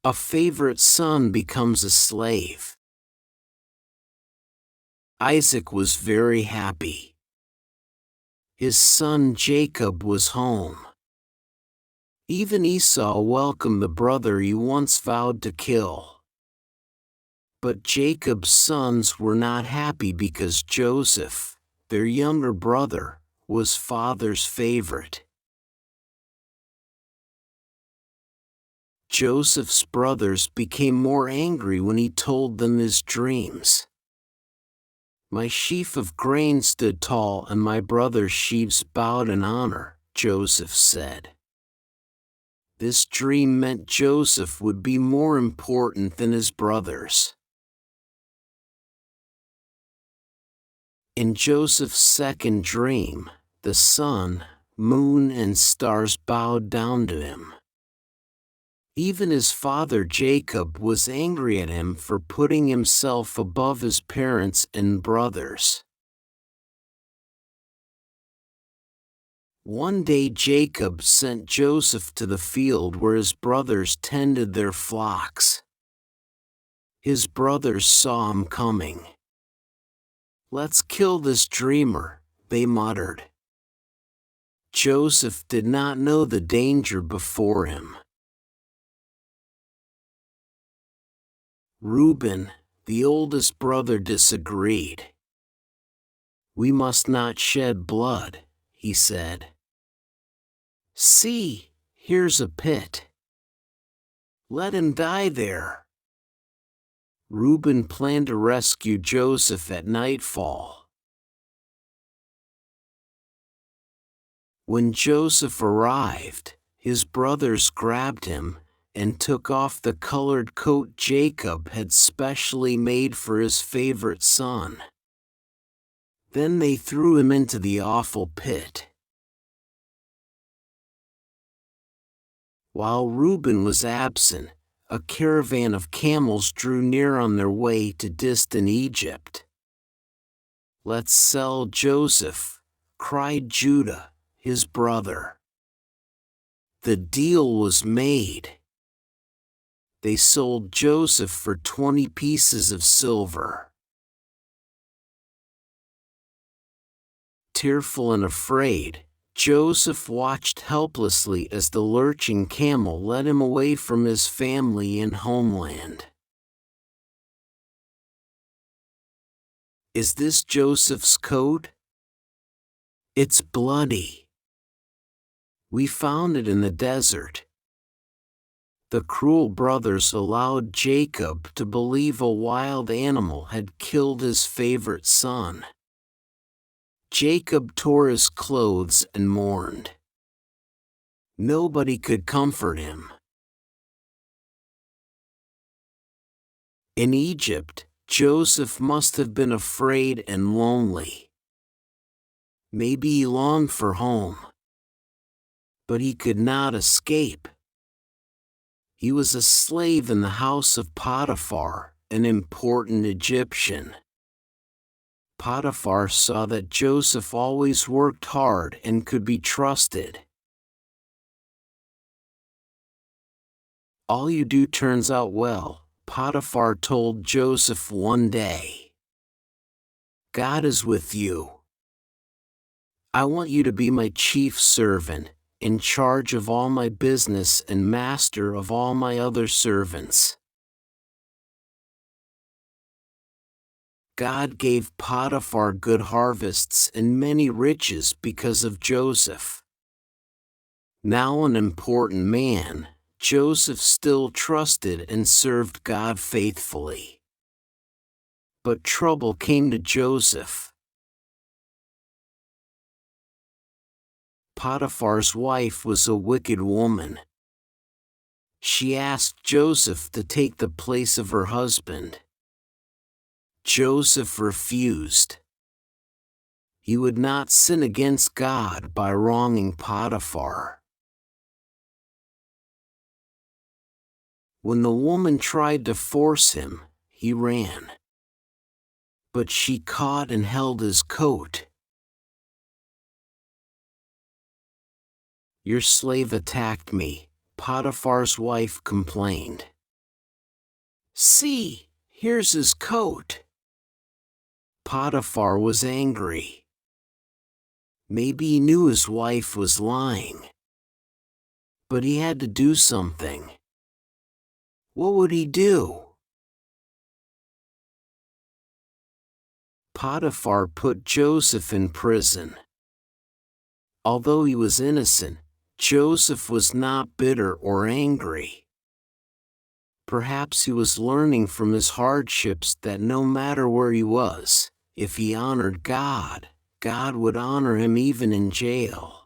A favorite son becomes a slave. Isaac was very happy. His son Jacob was home. Even Esau welcomed the brother he once vowed to kill. But Jacob's sons were not happy because Joseph, their younger brother, was father's favorite. Joseph's brothers became more angry when he told them his dreams. My sheaf of grain stood tall and my brother's sheaves bowed in honor, Joseph said. This dream meant Joseph would be more important than his brothers. In Joseph's second dream, the sun, moon, and stars bowed down to him. Even his father Jacob was angry at him for putting himself above his parents and brothers. One day Jacob sent Joseph to the field where his brothers tended their flocks. His brothers saw him coming. "Let's kill this dreamer," they muttered. Joseph did not know the danger before him. Reuben, the oldest brother, disagreed. "We must not shed blood," he said. "See, here's a pit. Let him die there." Reuben planned to rescue Joseph at nightfall. When Joseph arrived, his brothers grabbed him and took off the colored coat Jacob had specially made for his favorite son. Then they threw him into the awful pit. While Reuben was absent, a caravan of camels drew near on their way to distant Egypt. "Let's sell Joseph," cried Judah, his brother. The deal was made. They sold Joseph for 20 pieces of silver. Tearful and afraid, Joseph watched helplessly as the lurching camel led him away from his family and homeland. Is this Joseph's coat? It's bloody. We found it in the desert. The cruel brothers allowed Jacob to believe a wild animal had killed his favorite son. Jacob tore his clothes and mourned. Nobody could comfort him. In Egypt, Joseph must have been afraid and lonely. Maybe he longed for home. But he could not escape. He was a slave in the house of Potiphar, an important Egyptian. Potiphar saw that Joseph always worked hard and could be trusted. "All you do turns out well," Potiphar told Joseph one day. "God is with you. I want you to be my chief servant, in charge of all my business and master of all my other servants." God gave Potiphar good harvests and many riches because of Joseph. Now an important man, Joseph still trusted and served God faithfully. But trouble came to Joseph. Potiphar's wife was a wicked woman. She asked Joseph to take the place of her husband. Joseph refused. He would not sin against God by wronging Potiphar. When the woman tried to force him, he ran. But she caught and held his coat. "Your slave attacked me," Potiphar's wife complained. See, here's his coat. Potiphar was angry. Maybe he knew his wife was lying. But he had to do something. What would he do? Potiphar put Joseph in prison. Although he was innocent, Joseph was not bitter or angry. Perhaps he was learning from his hardships that no matter where he was, if he honored God, God would honor him even in jail.